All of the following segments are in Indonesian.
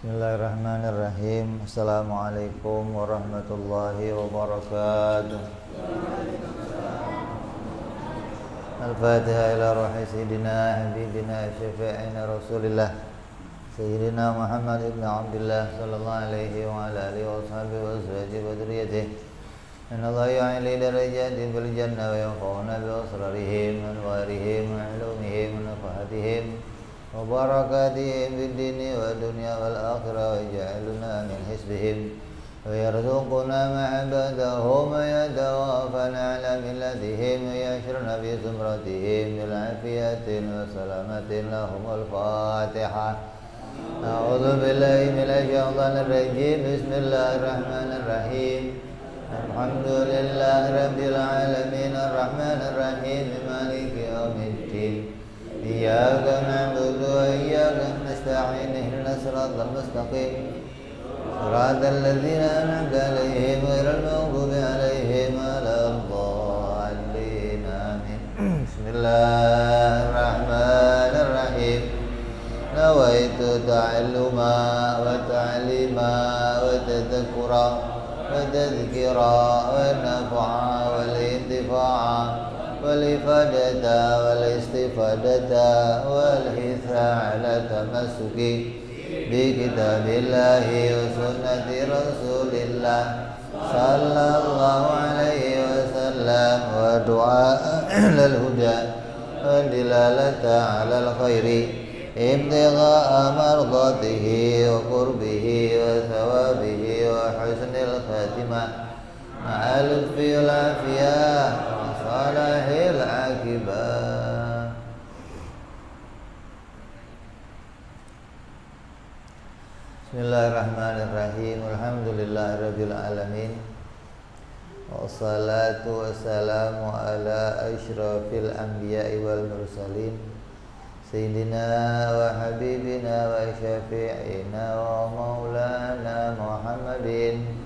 Bismillahirrahmanirrahim. Assalamualaikum warahmatullahi wabarakatuh. Al-Fatiha ila ruhi Sayyidina Habibina Syafi'ina Rasulillah Sayyidina Muhammad ibn Abdullah sallallahu alaihi wa ala alihi wa sahbihi wa azwajihi wa dhurriyyatihi. Inna Allah yu'ali darajati bil jannah wa yanfa'una bi asrarihim wa anwarihim wa ulumihim wa nafahatihim wa barakatihim fid dini wa dunya wal akhirah wa ja'alna min hisbihim wa yarzuquna ma'abadahum wa yatawafana ala millatihim wa yashruna bi zumratihim bil afiyatin wa salamatin lahumul Fatihah. A'udzu billahi minasy syaithanir rajim. Bismillahirrahmanirrahim. Alhamdulillahi rabbil alamin arrahmanir rahim maliki yaumiddin. Iyyaka na'budu wa iyyaka nasta'in ihdinas siratal mustaqim siratal ladzina an'amta 'alaihim ghairil maghdubi 'alaihim waladdallin. Amin. Bismillahirrahmanirrahim. Nawaitu ta'alluma wa ta'lima wa tadhakkura wa tadhkira wa naf'a wal intifa'a والإفادة والاستفادة والحث على التمسك بكتاب الله وسنة رسول الله صلى الله عليه وسلم ودعاء إلى الهدى والدلالة على الخير ابتغاء مرضاته وقربه وثوابه وحسن الخاتمة مع اللطف والعافية salahil akibah. Bismillahirrahmanirrahim. Alhamdulillahirabbil alamin. Wassalatu wassalamu ala asyrafil anbiya'i wal mursalin Sayyidina wa habibina wa syafi'ina wa maulana Muhammadin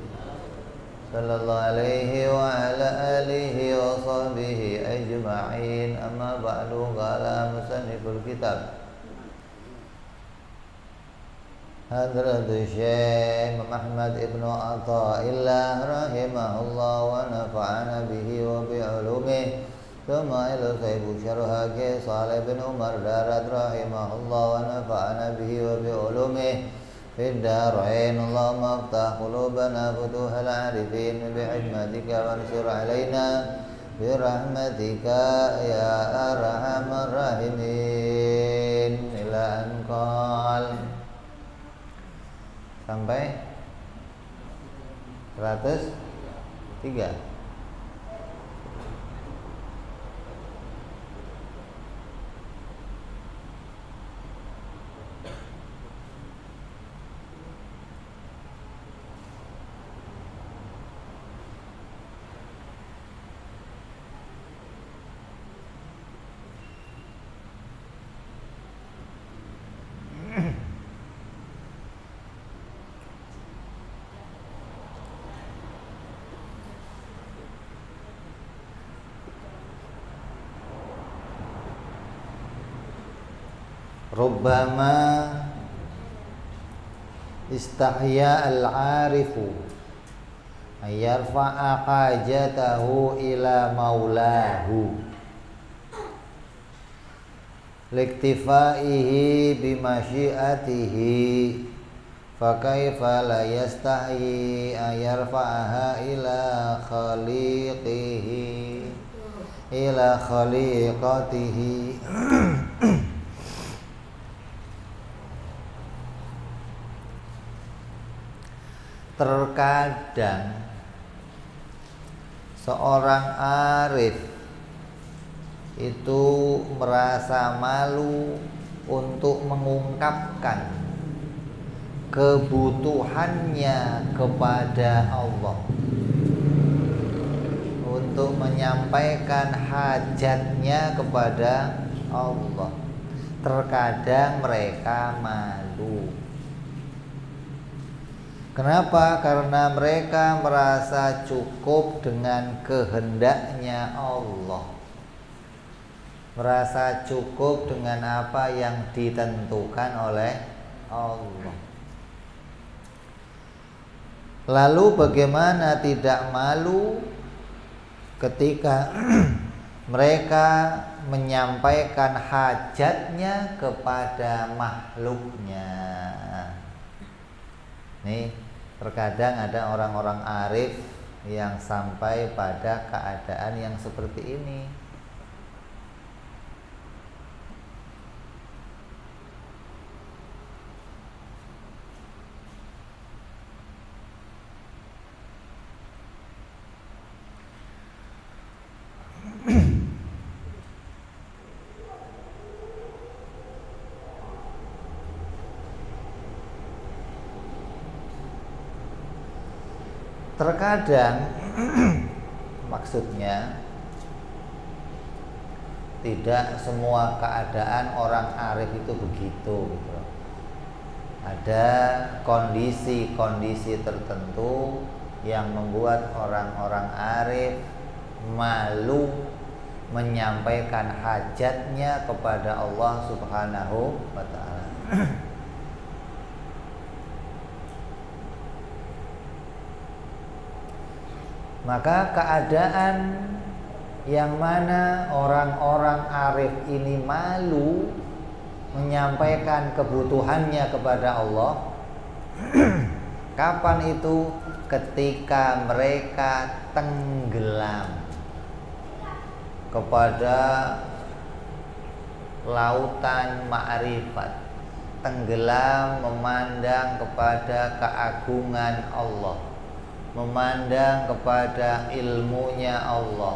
sallallahu alaihi wa ala alihi wa sahbihi ajma'in. Amma ba'du. Qala musanniful kitab Hadratus Syekh Muhammad ibnu Athaillah rahimahullah wa nafa'ana bihi wa bi'ulumihi. Thumma ila sahibu syarha Ki Saleh bin Umar Darat rahimahullah wa nafa'ana bihi wa bi'ulumihi fid darain. Allahumma aftah qulubana futuhal arifin bihikmatika wansur alaina birahmatika ya arhamar rahimin. Ila anqal sampai 103. Rubbama istahya al-arifu ayarfa'a hajatahu ila maulahu liktifaihi bimasyiatihi fakaifa la yastahyi ayarfa'aha ila khaliqihi ila khaliqatihi. Terkadang seorang arif itu merasa malu untuk mengungkapkan kebutuhannya kepada Allah, untuk menyampaikan hajatnya kepada Allah. Terkadang mereka malu. Kenapa? Karena mereka merasa cukup dengan kehendaknya Allah, merasa cukup dengan apa yang ditentukan oleh Allah. Lalu bagaimana tidak malu ketika mereka menyampaikan hajatnya kepada makhluknya. Nih, terkadang ada orang-orang arif yang sampai pada keadaan yang seperti ini. Terkadang maksudnya tidak semua keadaan orang arif itu begitu gitu. Ada kondisi-kondisi tertentu yang membuat orang-orang arif malu menyampaikan hajatnya kepada Allah Subhanahu wa ta'ala. Maka keadaan yang mana orang-orang arif ini malu menyampaikan kebutuhannya kepada Allah, kapan itu? Ketika mereka tenggelam kepada lautan ma'rifat, tenggelam memandang kepada keagungan Allah, memandang kepada ilmunya Allah,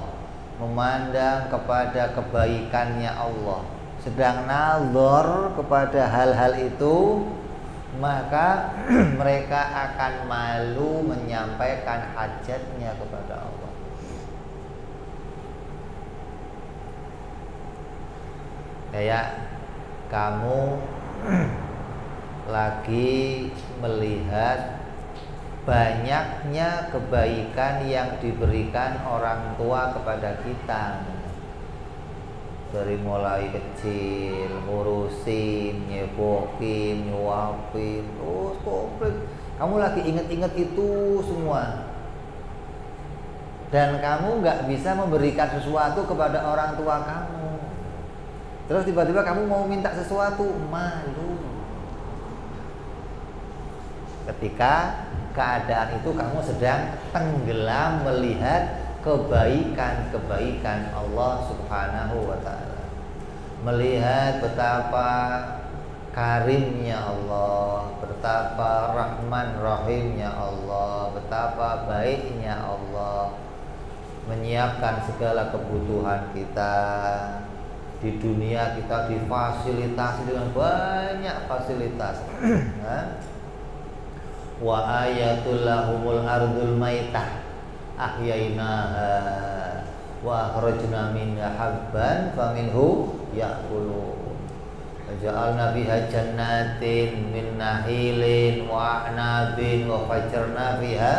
memandang kepada kebaikannya Allah, sedang nazar kepada hal-hal itu, maka mereka akan malu menyampaikan hajatnya kepada Allah. Kayak kamu lagi melihat banyaknya kebaikan yang diberikan orang tua kepada kita, dari mulai kecil ngurusin, nyebokin, nyuapin, terus komplit. Kamu lagi inget-inget itu semua, dan kamu nggak bisa memberikan sesuatu kepada orang tua kamu. Terus tiba-tiba kamu mau minta sesuatu, malu. Ketika keadaan itu kamu sedang tenggelam melihat kebaikan-kebaikan Allah Subhanahu wa ta'ala, melihat betapa karimnya Allah, betapa rahman rahimnya Allah, betapa baiknya Allah menyiapkan segala kebutuhan kita. Di dunia kita difasilitasi dengan banyak fasilitas. Wa ayatul lahumul ardul maitah ahyainaha wa akhrajna minha habban faminhu ya'kulun wa ja'alna biha jannatin min nahilin wa a'nabin wa fajjarna biha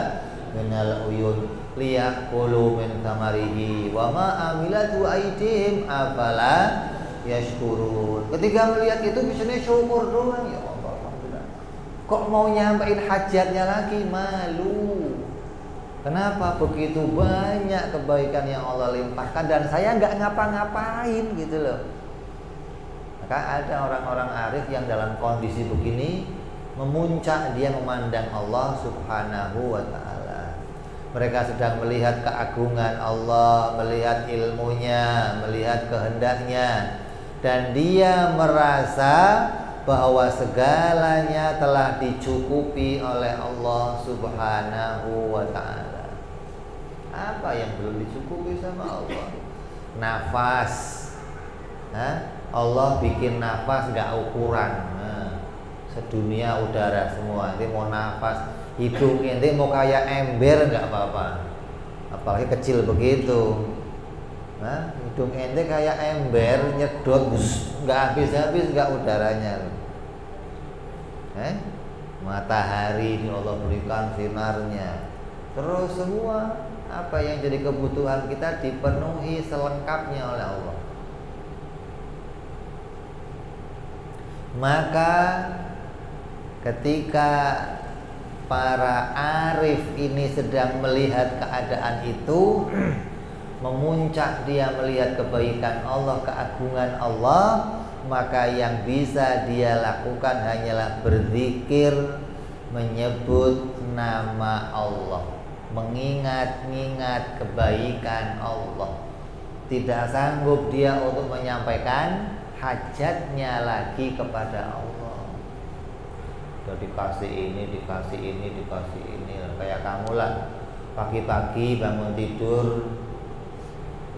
minal uyun liya'kulu min thamarihi wa ma amilatu aydihim afala yashkurun. Ketika melihat itu bisanya syukur doang, ya Allah, alhamdulillah. Kok mau nyampein hajatnya lagi, malu. Kenapa? Begitu banyak kebaikan yang Allah limpahkan dan saya nggak ngapa-ngapain gitu loh. Maka ada orang-orang arif yang dalam kondisi begini memuncak, dia memandang Allah Subhanahu wa ta'ala. Mereka sedang melihat keagungan Allah, melihat ilmunya, melihat kehendaknya, dan dia merasa bahwa segalanya telah dicukupi oleh Allah Subhanahu wa ta'ala. Apa yang belum dicukupi sama Allah? Nafas. Allah bikin nafas gak ukuran. Sedunia udara semua. Ini mau nafas, hidung ini mau kayak ember gak apa-apa, apalagi kecil begitu. Hidung ente kayak ember, nyedot nggak habis-habis nggak udaranya. Matahari ini Allah berikan sinarnya, terus semua apa yang jadi kebutuhan kita dipenuhi selengkapnya oleh Allah. Maka ketika para arif ini sedang melihat keadaan itu, memuncak dia melihat kebaikan Allah, keagungan Allah, maka yang bisa dia lakukan hanyalah berzikir, menyebut nama Allah, mengingat-ingat kebaikan Allah. Tidak sanggup dia untuk menyampaikan hajatnya lagi kepada Allah. Udah dikasih ini, dikasih ini, dikasih ini. Kayak kamu lah, pagi-pagi bangun tidur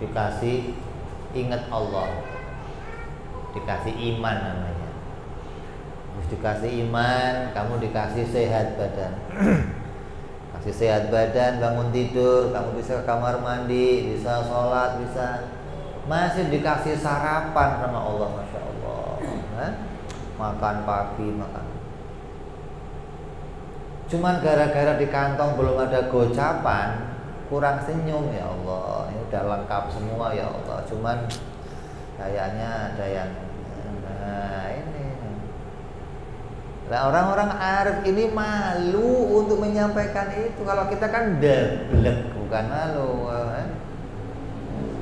dikasih ingat Allah, dikasih iman namanya. Terus dikasih iman, kamu dikasih sehat badan. Kasih sehat badan, bangun tidur, kamu bisa ke kamar mandi, bisa sholat, bisa, masih dikasih sarapan sama Allah, Masya Allah. Makan pagi, makan. Cuman gara-gara di kantong belum ada gocapan, kurang senyum, ya Allah. Ini udah lengkap semua, ya Allah. Cuman kayaknya ada yang, nah ini. Nah, orang-orang arif ini malu untuk menyampaikan itu. Kalau kita kan deblek, bukan malu.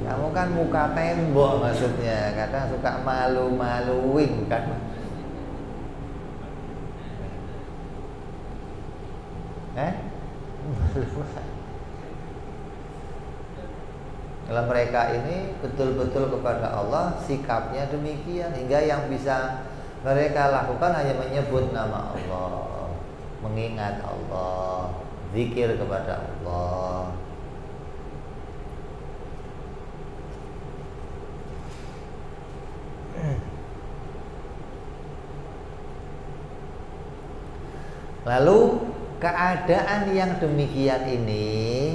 Kamu kan muka tembok maksudnya. Kadang suka malu-maluin kan. Kalau mereka ini betul-betul kepada Allah, sikapnya demikian, hingga yang bisa mereka lakukan hanya menyebut nama Allah, mengingat Allah, zikir kepada Allah. Lalu keadaan yang demikian ini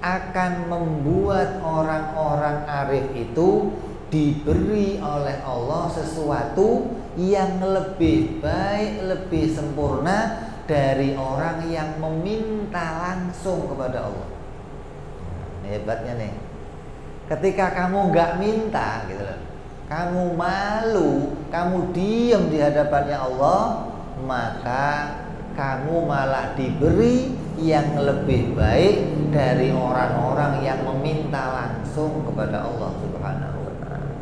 akan membuat orang-orang arif itu diberi oleh Allah sesuatu yang lebih baik, lebih sempurna dari orang yang meminta langsung kepada Allah. Ini hebatnya nih. Ketika kamu nggak minta, gitu loh, kamu malu, kamu diam di hadapannya Allah, maka kamu malah diberi yang lebih baik dari orang-orang yang meminta langsung kepada Allah Subhanahu wa ta'ala.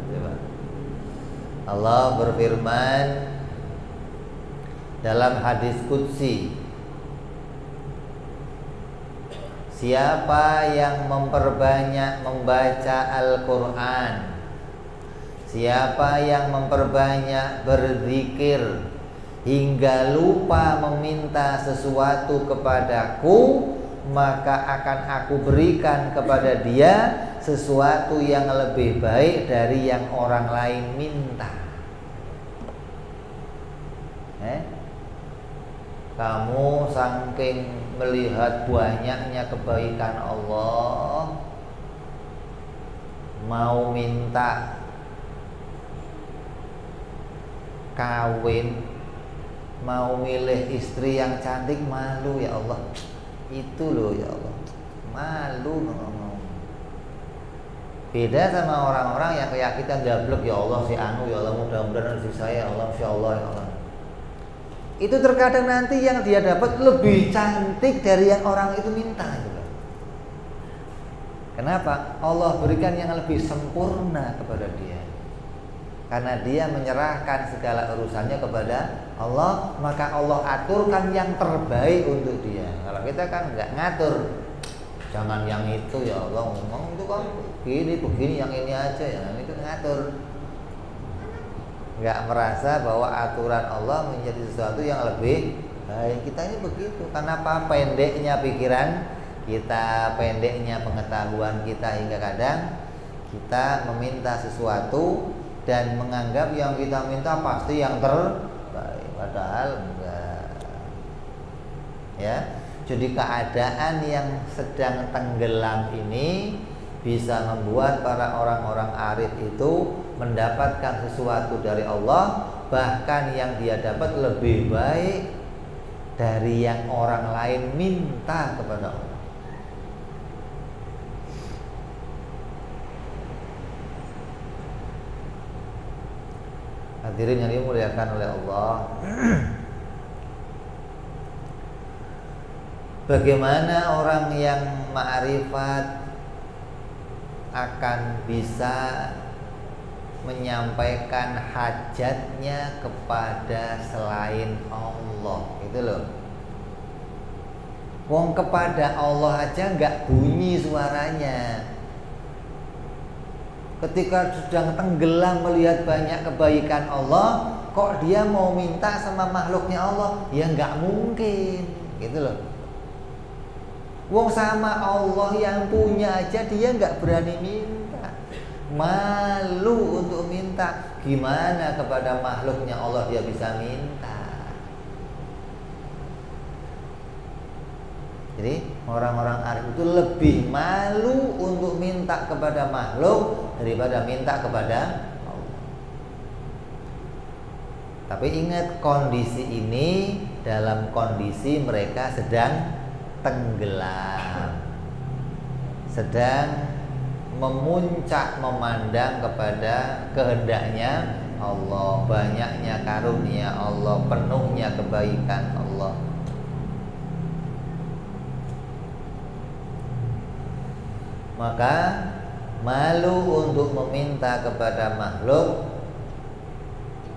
Allah berfirman dalam hadis qudsi, siapa yang memperbanyak membaca Al-Quran, siapa yang memperbanyak berzikir hingga lupa meminta sesuatu kepadaku, maka akan aku berikan kepada dia sesuatu yang lebih baik dari yang orang lain minta. Kamu saking melihat banyaknya kebaikan Allah, mau minta kawin, mau milih istri yang cantik, malu, ya Allah. Itu loh, ya Allah, malu ngomong. Beda sama orang-orang yang kayak kita gablek, ya Allah si anu, ya Allah mudah-mudahan istri saya, ya Allah, insya Allah, ya Allah. Itu terkadang nanti yang dia dapat lebih cantik dari yang orang itu minta, gitu. Kenapa? Allah berikan yang lebih sempurna kepada dia. Karena dia menyerahkan segala urusannya kepada Allah, maka Allah aturkan yang terbaik untuk dia. Kalau kita kan nggak ngatur, jangan yang itu, ya Allah, ngomong itu kan begini yang ini aja, yang itu ngatur. Nggak merasa bahwa aturan Allah menjadi sesuatu yang lebih baik. Kita ini begitu. Kenapa? Pendeknya pikiran kita, pendeknya pengetahuan kita, hingga kadang kita meminta sesuatu dan menganggap yang kita minta pasti yang terbaik, padahal enggak. Ya, jadi keadaan yang sedang tenggelam ini bisa membuat para orang-orang arif itu mendapatkan sesuatu dari Allah, bahkan yang dia dapat lebih baik dari yang orang lain minta kepada Allah. Hadirin yang dimuliakan oleh Allah. Bagaimana orang yang ma'rifat akan bisa menyampaikan hajatnya kepada selain Allah, gitu loh. Wong kepada Allah aja nggak bunyi suaranya. Ketika sedang tenggelam melihat banyak kebaikan Allah, kok dia mau minta sama makhluknya Allah? Ya nggak mungkin, gitu loh. Wong sama Allah yang punya aja dia nggak berani minta, malu untuk minta. Gimana kepada makhluknya Allah dia bisa minta? Jadi orang-orang arif itu lebih malu untuk minta kepada makhluk daripada minta kepada Allah. Tapi ingat, kondisi ini dalam kondisi mereka sedang tenggelam, sedang memuncak memandang kepada kehendaknya Allah, banyaknya karunia Allah, penuhnya kebaikan Allah. Maka malu untuk meminta kepada makhluk.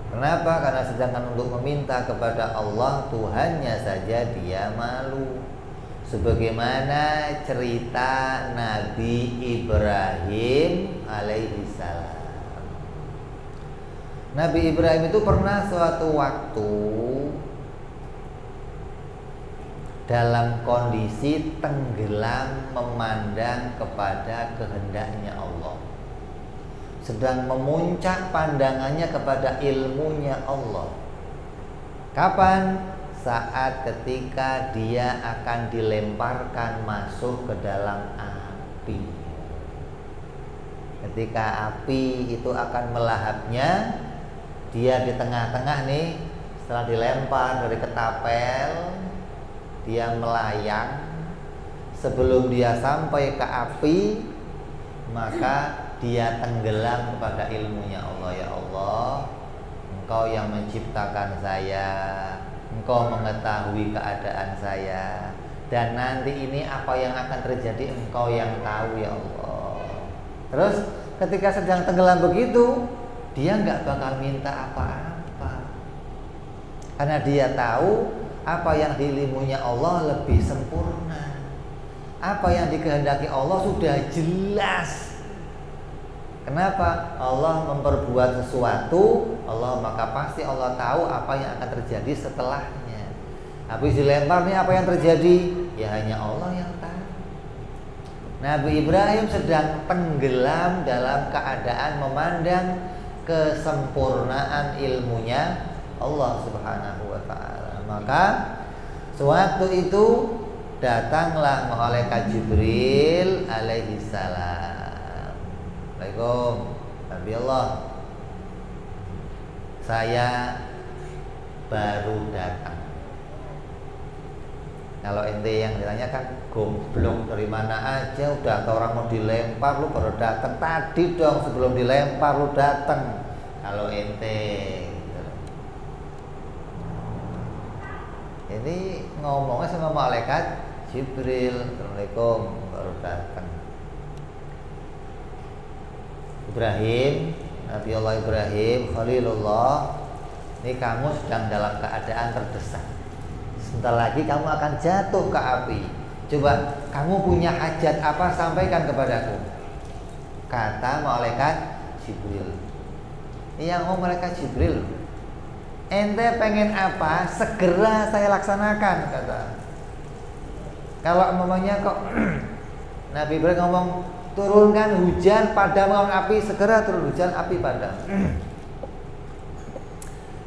Kenapa? Karena sedangkan untuk meminta kepada Allah, Tuhannya saja dia malu. Sebagaimana cerita Nabi Ibrahim alaihissalam. Nabi Ibrahim itu pernah suatu waktu dalam kondisi tenggelam memandang kepada kehendaknya Allah, sedang memuncak pandangannya kepada ilmunya Allah. Kapan? Saat ketika dia akan dilemparkan masuk ke dalam api. Ketika api itu akan melahapnya, dia di tengah-tengah nih. Setelah dilempar dari ketapel, dia melayang. Sebelum dia sampai ke api, maka dia tenggelam kepada ilmunya Allah. Ya Allah, Engkau yang menciptakan saya, Engkau mengetahui keadaan saya, dan nanti ini apa yang akan terjadi Engkau yang tahu ya Allah. Terus ketika sedang tenggelam begitu, dia nggak bakal minta apa-apa, karena dia tahu apa yang diilmunya Allah lebih sempurna. Apa yang dikehendaki Allah sudah jelas. Kenapa? Allah memperbuat sesuatu, maka pasti Allah tahu apa yang akan terjadi setelahnya. Habis dilempar nih, apa yang terjadi? Ya hanya Allah yang tahu. Nabi Ibrahim sedang tenggelam dalam keadaan memandang kesempurnaan ilmunya Allah Subhanahu wa ta'ala. Maka sewaktu itu datanglah malaikat Jibril alaihi salam. Assalamualaikum, Nabi Allah, saya baru datang. Kalau ente yang ditanyakan, goblok dari mana aja, udah atau orang mau dilempar lu baru datang. Tadi dong sebelum dilempar lu datang. Kalau ente gitu. Ini ngomongnya sama malaikat Jibril. Assalamualaikum, baru datang. Ibrahim, Nabi Allah Ibrahim, Khalilullah, ini kamu sedang dalam keadaan terdesak. Sebentar lagi kamu akan jatuh ke api. Coba kamu punya hajat apa, sampaikan kepadaku. Kata malaikat Jibril. Ini yang ngomong malaikat Jibril. Ente pengen apa, segera saya laksanakan, kata. Kalau umpamanya kok Nabi Ibrahim ngomong, turunkan hujan padam awan api, segera turun hujan, api padam.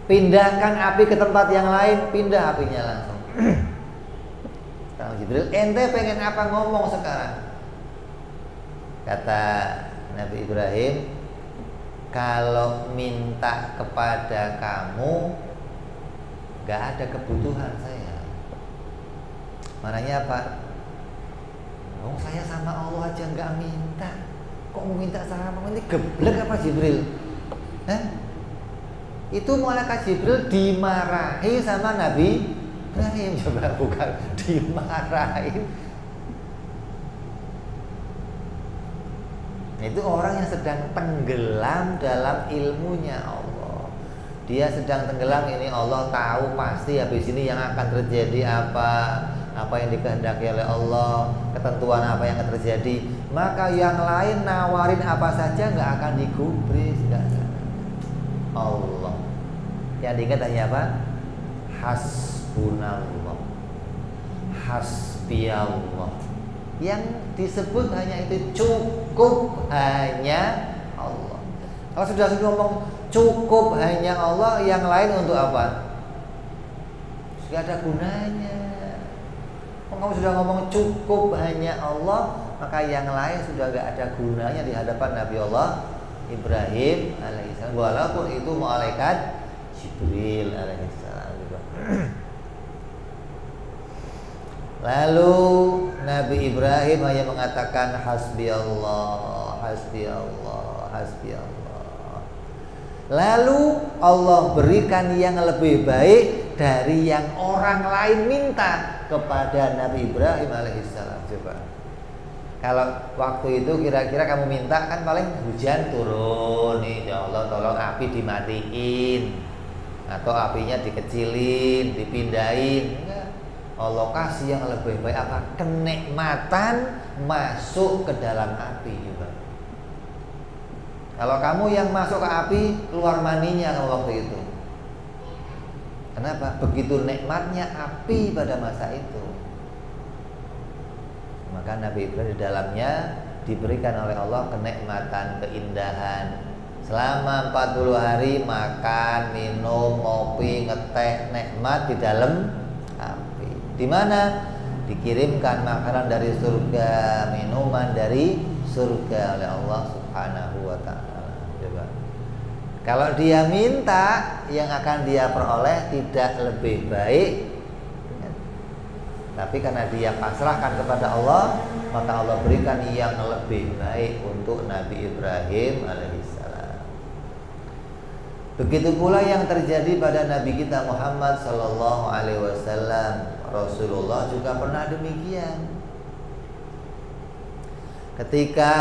Pindahkan api ke tempat yang lain, pindah apinya langsung. Kata Jibril, ente pengen apa, ngomong sekarang. Kata Nabi Ibrahim, kalau minta kepada kamu gak ada kebutuhan saya. Maknanya apa? Oh, saya sama Allah aja nggak minta, kok mau minta sama Allah? Ini geblek apa Jibril? Itu malaikat Jibril dimarahi sama Nabi Ibrahim. Coba, bukan dimarahin. Itu orang yang sedang tenggelam dalam ilmunya Allah. Dia sedang tenggelam, ini Allah tahu pasti habis ini yang akan terjadi apa yang dikehendaki oleh Allah, ketentuan apa yang akan terjadi. Maka yang lain nawarin apa saja nggak akan digubris, nggak akan. Allah yang diingat hanya apa? Hasbunallah, hasbiyallah. Yang disebut hanya itu, cukup hanya Allah. Kalau sudah ngomong cukup hanya Allah, yang lain untuk apa? Tidak ada gunanya. Kamu sudah ngomong cukup hanya Allah, maka yang lain sudah gak ada gunanya di hadapan Nabi Allah Ibrahim alaihissalam, walaupun itu malaikat Jibril alaihissalam juga. Lalu Nabi Ibrahim hanya mengatakan hasbi Allah, hasbi Allah, hasbi Allah. Lalu Allah berikan yang lebih baik dari yang orang lain minta kepada Nabi Ibrahim alaihissalam. Coba, kalau waktu itu kira-kira kamu minta kan paling hujan turun nih, ya Allah tolong api dimatiin atau apinya dikecilin, dipindahin. Enggak. Allah kasih yang lebih baik apa? Kenikmatan masuk ke dalam api juga. Kalau kamu yang masuk ke api, keluar maninya kamu waktu itu. Kenapa? Begitu nikmatnya api pada masa itu. Maka Nabi Ibrahim di dalamnya diberikan oleh Allah kenikmatan, keindahan. Selama 40 hari makan, minum, ngopi, ngeteh, nikmat di dalam api. Di mana dikirimkan makanan dari surga, minuman dari surga oleh Allah Subhanahu wa taala. Coba. Kalau dia minta, yang akan dia peroleh tidak lebih baik, tapi karena dia pasrahkan kepada Allah, maka Allah berikan yang lebih baik untuk Nabi Ibrahim alaihissalam. Begitu pula yang terjadi pada Nabi kita Muhammad sallallahu alaihi wasallam. Rasulullah juga pernah demikian. Ketika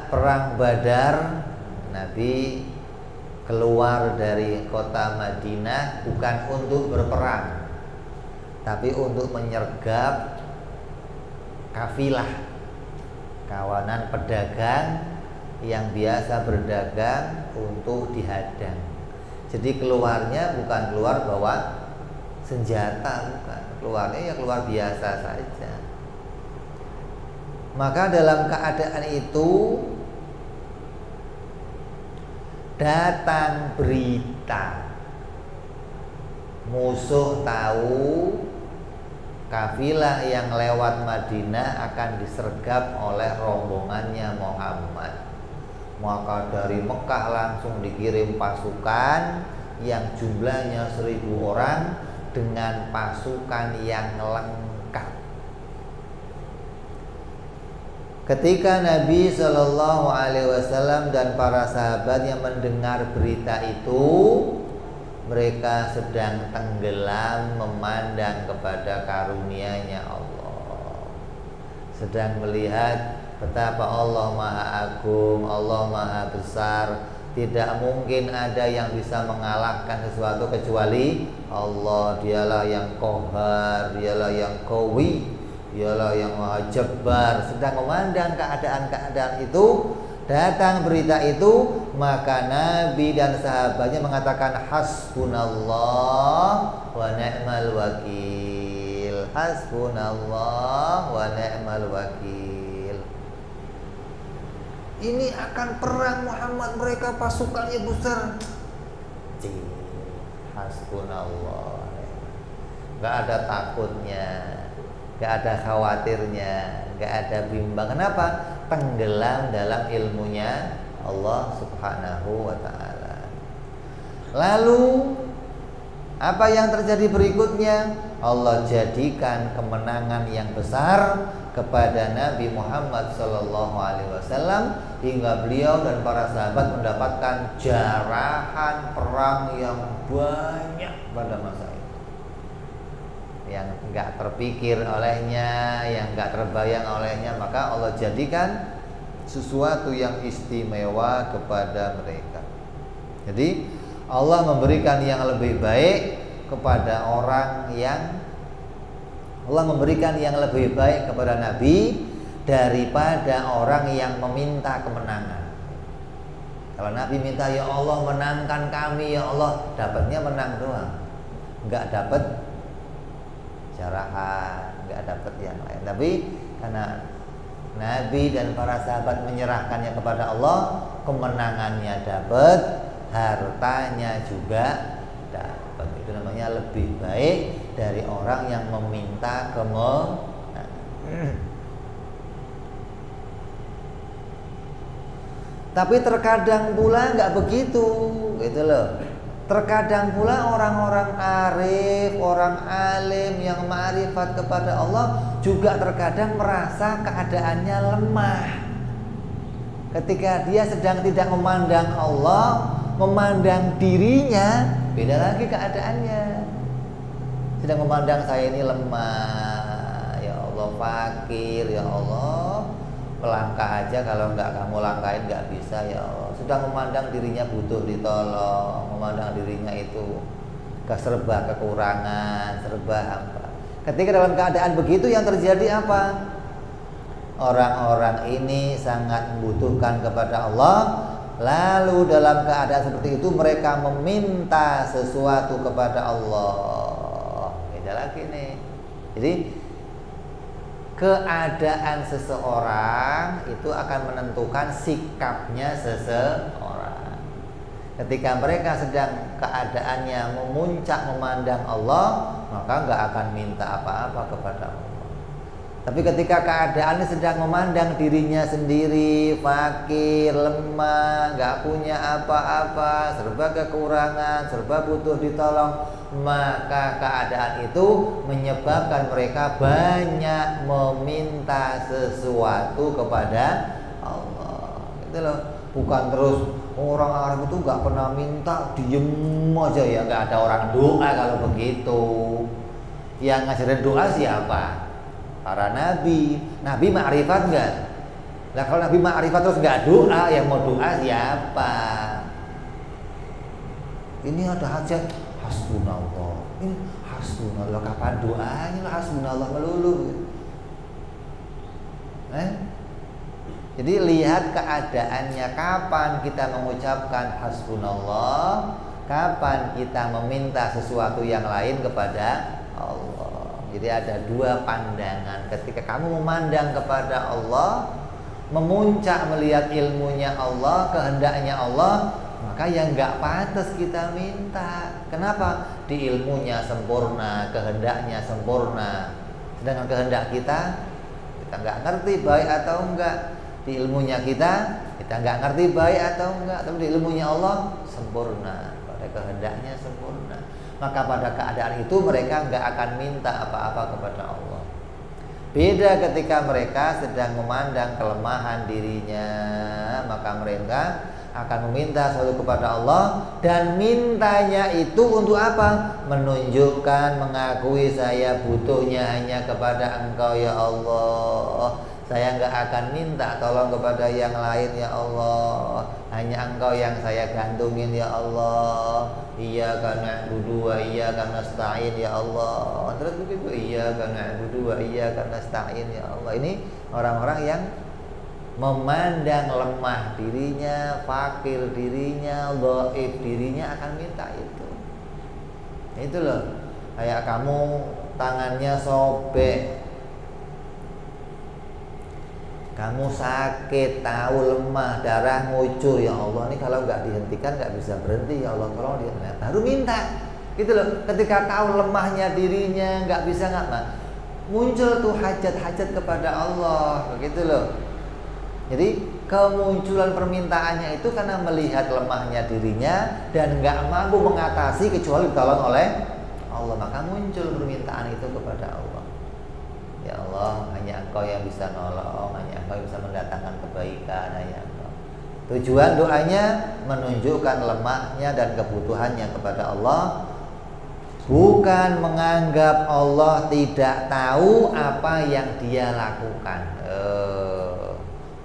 perang Badar, Nabi keluar dari kota Madinah bukan untuk berperang, tapi untuk menyergap kafilah, kawanan pedagang yang biasa berdagang untuk dihadang. Jadi keluarnya bukan keluar bawa senjata, bukan. Keluarnya ya keluar biasa saja. Maka dalam keadaan itu datang berita, musuh tahu kafilah yang lewat Madinah akan disergap oleh rombongannya Muhammad. Maka dari Mekah langsung dikirim pasukan yang jumlahnya 1000 orang dengan pasukan yang lengkap. Ketika Nabi Shallallahu Alaihi Wasallam dan para sahabatnya mendengar berita itu, mereka sedang tenggelam memandang kepada karunia-Nya Allah, sedang melihat betapa Allah Maha Agung, Allah Maha Besar. Tidak mungkin ada yang bisa mengalahkan sesuatu kecuali Allah. Dialah yang Qahar, dialah yang Qawi, dialah yang Maha Jabbar. Sedang memandang keadaan-keadaan itu, datang berita itu, maka Nabi dan sahabatnya mengatakan hasbunallah wa ni'mal wakil. Hasbunallah wa ni'mal wakil. Ini akan perang Muhammad, mereka pasukannya besar. Hasbunallah. Gak ada takutnya, gak ada khawatirnya, gak ada bimbang. Kenapa? Tenggelam dalam ilmunya Allah Subhanahu wa ta'ala. Lalu apa yang terjadi berikutnya? Allah jadikan kemenangan yang besar kepada Nabi Muhammad sallallahu alaihi wasallam, hingga beliau dan para sahabat mendapatkan jarahan perang yang banyak pada masa itu, yang enggak terpikir olehnya, yang enggak terbayang olehnya, maka Allah jadikan sesuatu yang istimewa kepada mereka. Jadi Allah memberikan yang lebih baik kepada orang yang Allah memberikan yang lebih baik kepada Nabi daripada orang yang meminta kemenangan. Kalau Nabi minta, ya Allah menangkan kami, ya Allah, dapatnya menang doang, enggak dapat jarahan, enggak dapat yang lain. Tapi karena Nabi dan para sahabat menyerahkannya kepada Allah, kemenangannya dapat, hartanya juga dapat. Itu namanya lebih baik dari orang yang meminta kemenangan. Tapi terkadang pula nggak begitu, gitu loh. Terkadang pula orang-orang arif, orang alim yang ma'rifat kepada Allah juga terkadang merasa keadaannya lemah. Ketika dia sedang tidak memandang Allah, memandang dirinya, beda lagi keadaannya. Sedang memandang saya ini lemah, ya Allah, fakir, ya Allah, melangkah aja kalau nggak kamu langkahin nggak bisa, ya Allah. Sudah memandang dirinya butuh ditolong, memandang dirinya itu serba kekurangan, serba hampa. Ketika dalam keadaan begitu yang terjadi apa? Orang-orang ini sangat membutuhkan kepada Allah. Lalu dalam keadaan seperti itu mereka meminta sesuatu kepada Allah. Beda lagi nih. Jadi keadaan seseorang itu akan menentukan sikapnya seseorang. Ketika mereka sedang keadaannya memuncak memandang Allah, maka nggak akan minta apa-apa kepada Allah. Tapi ketika keadaannya sedang memandang dirinya sendiri, fakir, lemah, nggak punya apa-apa, serba kekurangan, serba butuh ditolong, maka keadaan itu menyebabkan mereka banyak meminta sesuatu kepada Allah. Gitu loh. Bukan terus orang Arab itu nggak pernah minta, diem aja ya, nggak ada orang doa kalau begitu. Yang ngajarin doa siapa? Para nabi. Nabi ma'rifat nggak? Nah kalau nabi ma'rifat terus nggak doa, yang mau doa siapa? Ini ada hajat, hasbunallah. Ini hasbunallah, kapan doanya lah hasbunallah melulu. Jadi lihat keadaannya, kapan kita mengucapkan hasbunallah, kapan kita meminta sesuatu yang lain kepada Allah. Jadi ada dua pandangan. Ketika kamu memandang kepada Allah, memuncak melihat ilmunya Allah, kehendaknya Allah, maka yang nggak pantas kita minta. Kenapa? Di ilmunya sempurna, kehendaknya sempurna. Sedangkan kehendak kita nggak ngerti baik atau enggak. Di ilmunya kita nggak ngerti baik atau enggak. Tapi di ilmunya Allah sempurna, pada kehendaknya sempurna. Maka pada keadaan itu mereka nggak akan minta apa-apa kepada Allah. Beda ketika mereka sedang memandang kelemahan dirinya, maka mereka akan meminta sesuatu kepada Allah, dan mintanya itu untuk apa? Menunjukkan, mengakui saya butuhnya hanya kepada Engkau ya Allah. Saya nggak akan minta tolong kepada yang lain ya Allah. Hanya Engkau yang saya gantungin ya Allah. Iyyaka na'budu wa iyyaka nasta'in ya Allah. Terus begitu, iyyaka na'budu wa iyyaka nasta'in ya Allah. Ini orang-orang yang memandang lemah dirinya, fakir dirinya, dhaif dirinya, akan minta itu. Itu loh. Kayak kamu tangannya sobek, kamu sakit, tahu lemah, darah ngucur, ya Allah, ini kalau nggak dihentikan nggak bisa berhenti, ya Allah tolong dihentikan. Baru minta, gitu loh. Ketika tahu lemahnya dirinya, nggak bisa muncul tuh hajat-hajat kepada Allah, begitu loh. Jadi kemunculan permintaannya itu karena melihat lemahnya dirinya dan nggak mampu mengatasi kecuali ditolong oleh Allah, maka muncul permintaan itu kepada Allah. Ya Allah, hanya Engkau yang bisa nolong, hanya Engkau yang bisa mendatangkan kebaikan, hanya Engkau. Tujuan doanya menunjukkan lemahnya dan kebutuhannya kepada Allah, bukan menganggap Allah tidak tahu apa yang dia lakukan.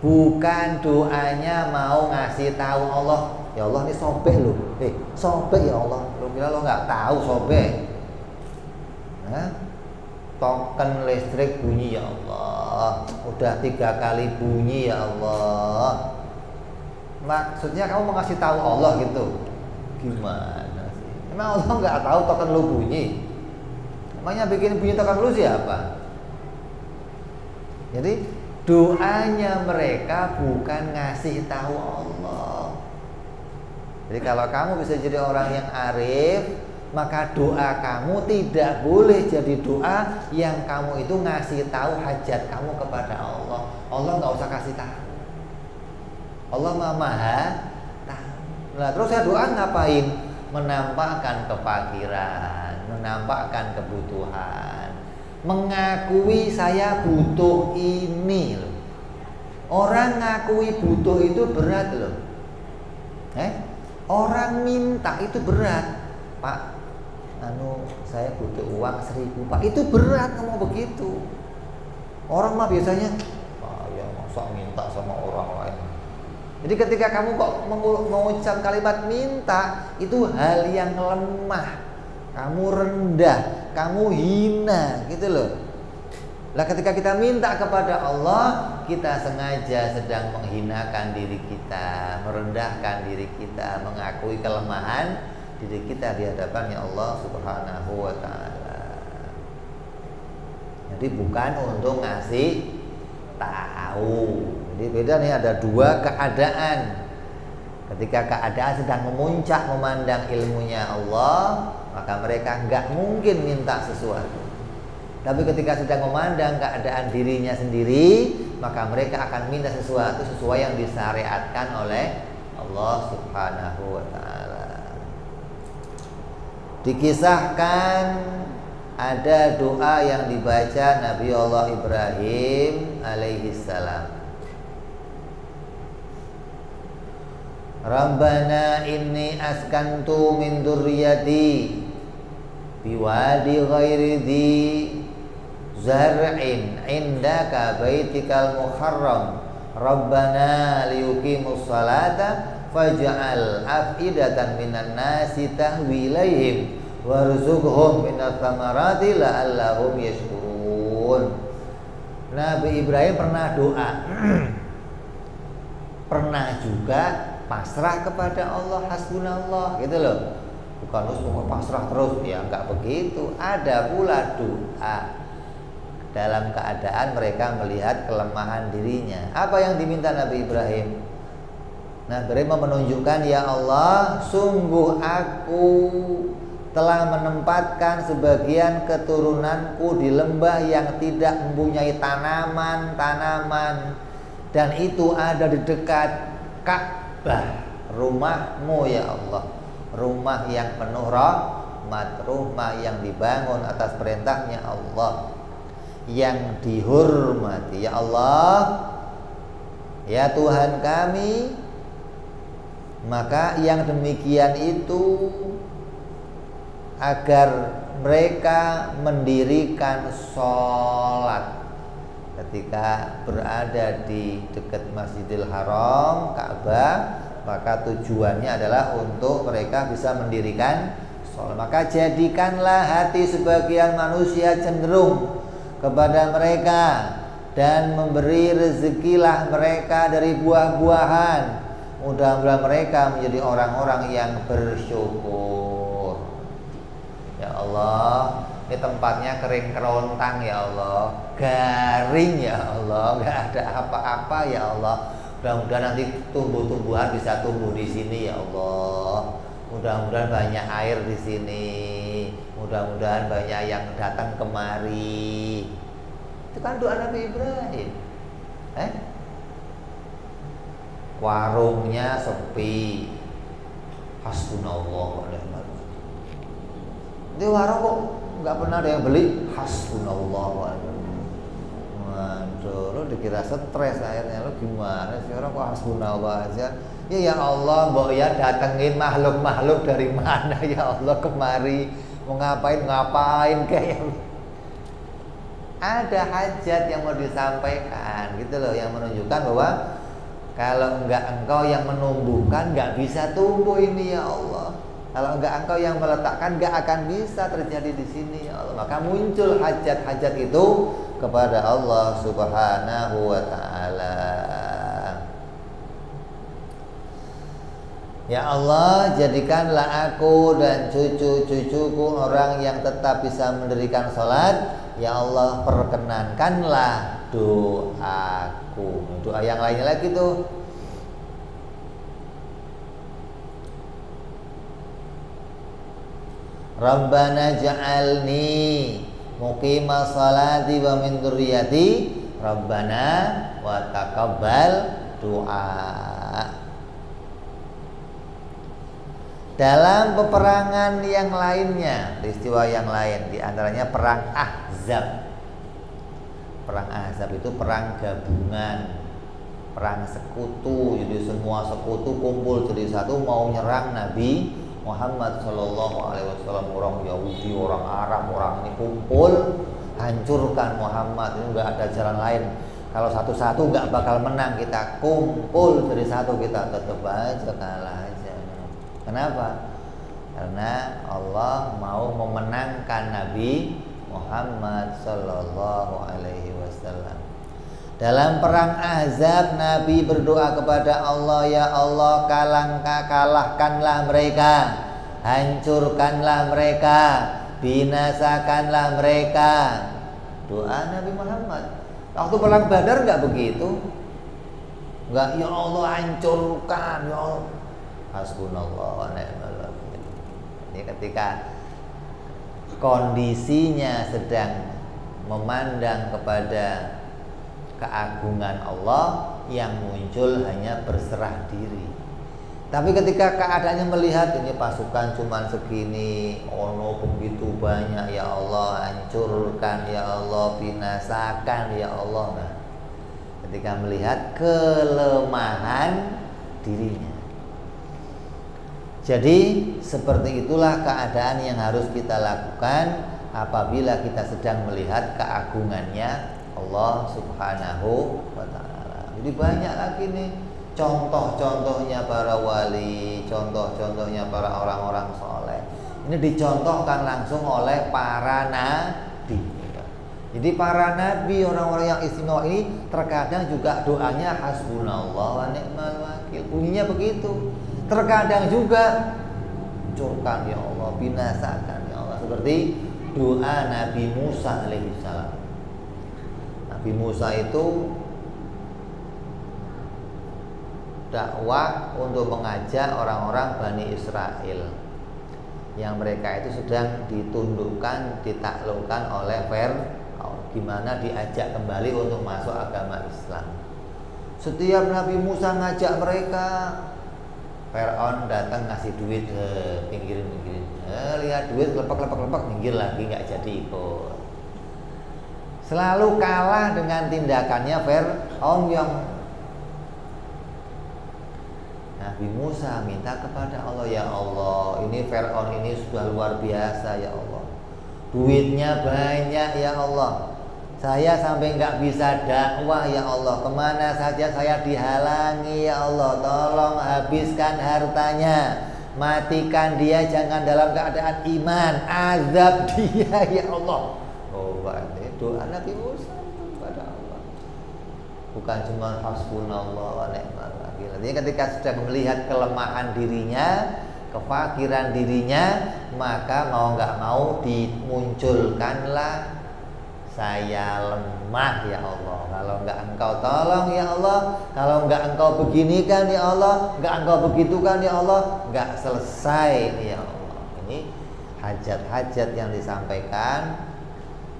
Bukan doanya mau ngasih tahu Allah, ya Allah ini sobek loh, sobek ya Allah, lu kira lo nggak tahu sobek? Token listrik bunyi ya Allah, udah 3 kali bunyi ya Allah. Maksudnya kamu mau ngasih tahu Allah gitu? Gimana sih? Emang Allah nggak tahu token lu bunyi? Emangnya bikin bunyi token lu siapa? Jadi doanya mereka bukan ngasih tahu Allah. Jadi kalau kamu bisa jadi orang yang arif, maka doa kamu tidak boleh jadi doa yang kamu itu ngasih tahu hajat kamu kepada Allah. Allah nggak usah kasih tahu. Allah maha tahu. Nah, terus saya doa ngapain? Menampakkan kefakiran, menampakkan kebutuhan, mengakui saya butuh ini loh. Orang ngakui butuh itu berat loh. Orang minta itu berat. Pak, saya butuh uang 1.000 Pak, itu berat ngomong begitu. Orang mah biasanya ya masa minta sama orang lain. Jadi ketika kamu kok mengucap kalimat minta, itu hal yang lemah, kamu rendah, kamu hina gitu loh. Lah ketika kita minta kepada Allah, kita sengaja sedang menghinakan diri kita, merendahkan diri kita, mengakui kelemahan diri kita di hadapannya Allah Subhanahu wa ta'ala. Jadi bukan untuk ngasih tahu. Jadi beda nih, ada 2 keadaan. Ketika keadaan sedang memuncak memandang ilmunya Allah, maka mereka nggak mungkin minta sesuatu. Tapi ketika sedang memandang keadaan dirinya sendiri, maka mereka akan minta sesuatu sesuai yang disyariatkan oleh Allah Subhanahu wa ta'ala. Dikisahkan ada doa yang dibaca Nabi Allah Ibrahim alaihi salam. Rabbana inni askantu min dzurriyyati biwadi ghairi dzi zar'in indaka baitikal muharram Rabbana liyuqimus salata faj'al afidatan minan nasi tahwi ilaihim warzuqhum minats thamarati la'allahum yashkurun. Nabi Ibrahim pernah doa pernah juga pasrah kepada Allah, hasbunallah gitu loh. Bukan terus pasrah terus, ya enggak begitu. Ada pula doa dalam keadaan mereka melihat kelemahan dirinya. Apa yang diminta Nabi Ibrahim? Nabi Ibrahim menunjukkan, ya Allah, sungguh aku telah menempatkan sebagian keturunanku di lembah yang tidak mempunyai tanaman-tanaman, dan itu ada di dekat Ka'bah, rumahmu ya Allah, rumah yang penuh rahmat, rumah yang dibangun atas perintahnya Allah, yang dihormati. Ya Allah, ya Tuhan kami, maka yang demikian itu agar mereka mendirikan sholat ketika berada di dekat Masjidil Haram, Ka'bah, maka tujuannya adalah untuk mereka bisa mendirikan sholat. Maka jadikanlah hati sebagian manusia cenderung kepada mereka, dan memberi rezekilah mereka dari buah-buahan. Mudah-mudahan mereka menjadi orang-orang yang bersyukur. Ya Allah, ini tempatnya kering kerontang ya Allah, garing ya Allah, nggak ada apa-apa ya Allah. Mudah-mudahan nanti tumbuh-tumbuhan bisa tumbuh di sini ya Allah. Mudah-mudahan banyak air di sini. Mudah-mudahan banyak yang datang kemari. Itu kan doa Nabi Ibrahim. Warungnya sepi, hasbunallah wa ni'mal wakil. Di warung kok nggak pernah ada yang beli, hasbunallah wa ni'mal wakil. Waduh, lo dikira stres akhirnya. Lo gimana sih, orang kok hasbunallah aja Ya Allah, mbok ya datengin makhluk-makhluk dari mana ya Allah kemari, mau ngapain kayak ada hajat yang mau disampaikan gitu loh, yang menunjukkan bahwa kalau enggak engkau yang menumbuhkan enggak bisa tumbuh ini ya Allah. Kalau enggak engkau yang meletakkan enggak akan bisa terjadi di sini ya Allah. Maka muncul hajat-hajat itu kepada Allah Subhanahu wa taala. Ya Allah, jadikanlah aku dan cucu-cucuku orang yang tetap bisa mendirikan sholat. Ya Allah, perkenankanlah doaku. Doa yang lainnya lagi tuh. Rabbana ja'alni muqimas salati wa min dzurriyyati Rabbana wa taqabbal doa. Dalam peperangan yang lainnya, peristiwa yang lain, diantaranya perang Ahzab. Perang Ahzab itu perang gabungan, perang sekutu. Jadi semua sekutu kumpul jadi satu mau nyerang Nabi Muhammad Shallallahu Alaihi Wasallam. Orang Yahudi, orang Arab, orang ini kumpul hancurkan Muhammad. Ini nggak ada jalan lain. Kalau satu-satu nggak bakal menang. Kita kumpul jadi satu, kita tetap aja kalah aja. Kenapa? Karena Allah mau memenangkan Nabi Muhammad Sallallahu Alaihi Wasallam. Dalam perang Ahzab, Nabi berdoa kepada Allah, ya Allah, kalahkanlah mereka, hancurkanlah mereka, binasakanlah mereka. Doa Nabi Muhammad. Waktu perang Badar nggak begitu. Nggak, ya Allah hancurkan, ya Allah. Hasbunallah wa ni'mal wakil. Ini ketika kondisinya sedang memandang kepada keagungan Allah, yang muncul hanya berserah diri. Tapi ketika keadaannya melihat ini pasukan cuman segini, ono begitu banyak, ya Allah hancurkan, ya Allah binasakan, ya Allah. Nah, ketika melihat kelemahan dirinya. Jadi seperti itulah keadaan yang harus kita lakukan apabila kita sedang melihat keagungannya Allah Subhanahu wa ta'ala. Jadi banyak lagi nih contoh-contohnya para wali, contoh-contohnya para orang-orang soleh. Ini dicontohkan langsung oleh para nabi. Jadi para nabi, orang-orang yang istimewa ini terkadang juga doanya hasbunallah wa ni'mal wakil. Bunyinya begitu. Terkadang juga hancurkan ya Allah, binasakan ya Allah, seperti doa Nabi Musa alaihissalam. Nabi Musa itu dakwah untuk mengajak orang-orang Bani Israel yang mereka itu sedang ditundukkan, ditaklukkan oleh Fir'aun, gimana diajak kembali untuk masuk agama Islam. Setiap Nabi Musa ngajak mereka, Fir'aun datang ngasih duit, pinggirin, lihat duit lepak, minggir lagi, nggak jadi ikut. Selalu kalah dengan tindakannya Fir'aun yang Nabi Musa minta kepada Allah, ya Allah, ini Fir'aun ini sudah luar biasa ya Allah, duitnya banyak ya Allah, saya sampai nggak bisa dakwah ya Allah, kemana saja saya dihalangi ya Allah, tolong habiskan hartanya, matikan dia, jangan dalam keadaan iman, azab dia ya Allah. Oh, ini doa Nabi Musa kepada Allah, bukan cuma hasbunallah wa ni'mal wakil. Artinya ketika sedang melihat kelemahan dirinya, kefakiran dirinya, maka mau nggak mau dimunculkanlah, saya lemah ya Allah, kalau enggak engkau tolong ya Allah, kalau enggak engkau beginikan ya Allah, enggak engkau begitukan ya Allah, enggak selesai ya Allah. Ini hajat-hajat yang disampaikan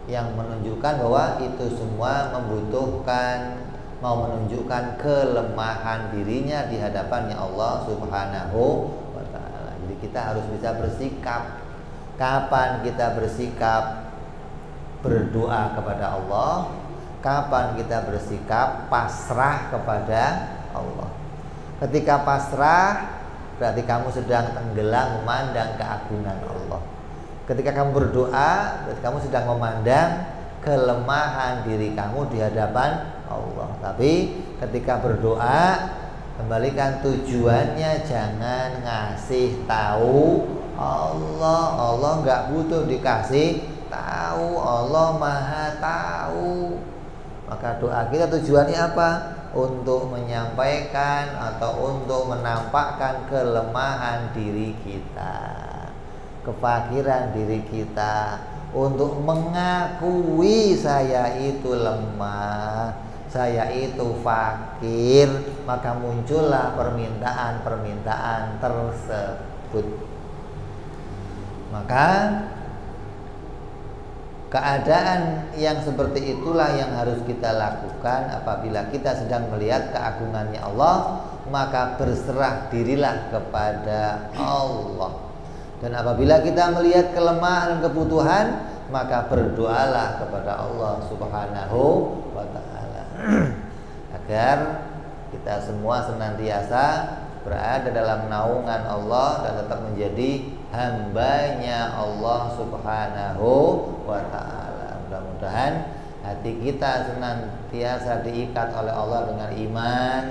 yang menunjukkan bahwa itu semua membutuhkan, mau menunjukkan kelemahan dirinya di hadapannya Allah Subhanahu wa ta'ala. Jadi kita harus bisa bersikap. Kapan kita bersikap berdoa kepada Allah, kapan kita bersikap pasrah kepada Allah. Ketika pasrah berarti kamu sedang tenggelam memandang keagungan Allah. Ketika kamu berdoa berarti kamu sedang memandang kelemahan diri kamu di hadapan Allah. Tapi ketika berdoa, kembalikan tujuannya, jangan ngasih tahu Allah. Allah nggak butuh dikasih tahu, Allah maha tahu. Maka doa kita tujuannya apa? Untuk menyampaikan atau untuk menampakkan kelemahan diri kita, kefakiran diri kita, untuk mengakui saya itu lemah, saya itu fakir. Maka muncullah permintaan-permintaan tersebut. Maka keadaan yang seperti itulah yang harus kita lakukan apabila kita sedang melihat keagungannya Allah. Maka berserah dirilah kepada Allah. Dan apabila kita melihat kelemahan dan kebutuhan, maka berdoalah kepada Allah Subhanahu wa ta'ala agar kita semua senantiasa berada dalam naungan Allah dan tetap menjadi hambanya Allah Subhanahu wa ta'ala. Mudah-mudahan hati kita senantiasa diikat oleh Allah dengan iman,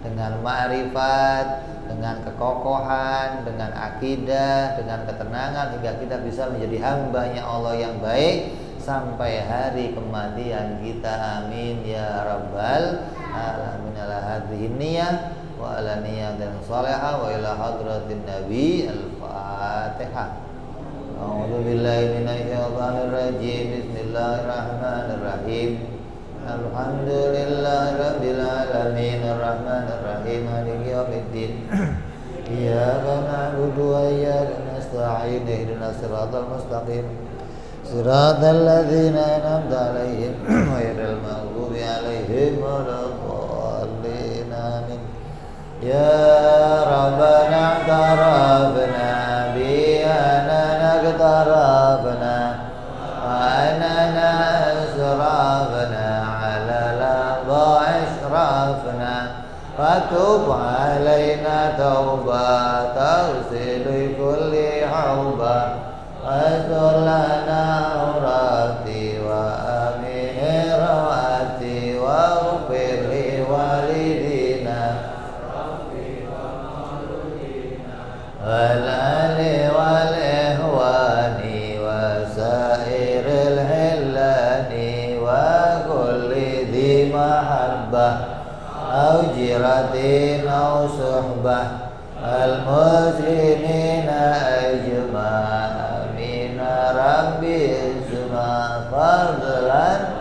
dengan ma'rifat, dengan kekokohan, dengan akidah, dengan ketenangan, hingga kita bisa menjadi hambanya Allah yang baik sampai hari kematian kita. Amin ya rabbal alamin. Ala hadhihi niyyah wa ala niyatin salihah wa ila hadratin nabi. Al-Fatihah. A'udzu billahi minasyaitonir rajim. Bismillahirrahmanirrahim. Alhamdulillahi rabbil alamin arrahmanir rahim maliki yaumiddin. Iyyaka na'budu wa iyyaka nasta'in ihdinas siratal mustaqim siratal ladzina an'amta 'alaihim ghairil maghdubi 'alaihim waladdallin. Amin. Ya Rabbana tarafna bi anana tarafna wa anana asrafna fatub alaina tauba tawsil kulli hauba astur lana urati wa amin rawati wa ufir li walidina wal ali wal ihwani wa sairil hillani wa kulli dhi mahabbah au jiratin au suhbah al-muslimina ajma' amin rabbi isma fadlan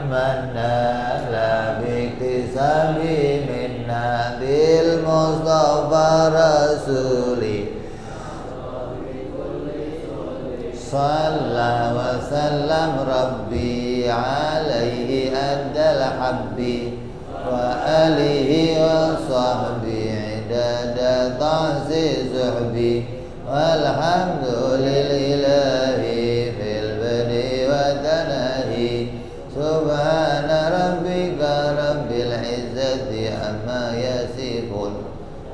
manna la biktisabi minna bil mustafa rasuli salla wa sallam rabbi alaihi adal habbi wa alihi wa sahbihi idada ta'zi zuhbi walhamdulillahi fil badi wa tanahi subhana rabbika rabbil izzati amma yasifun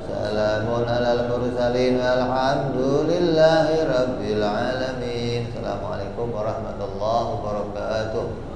salamun alal mursalin walhamdulillahi rabbil alamin. Assalamualaikum warahmatullahi wabarakatuh.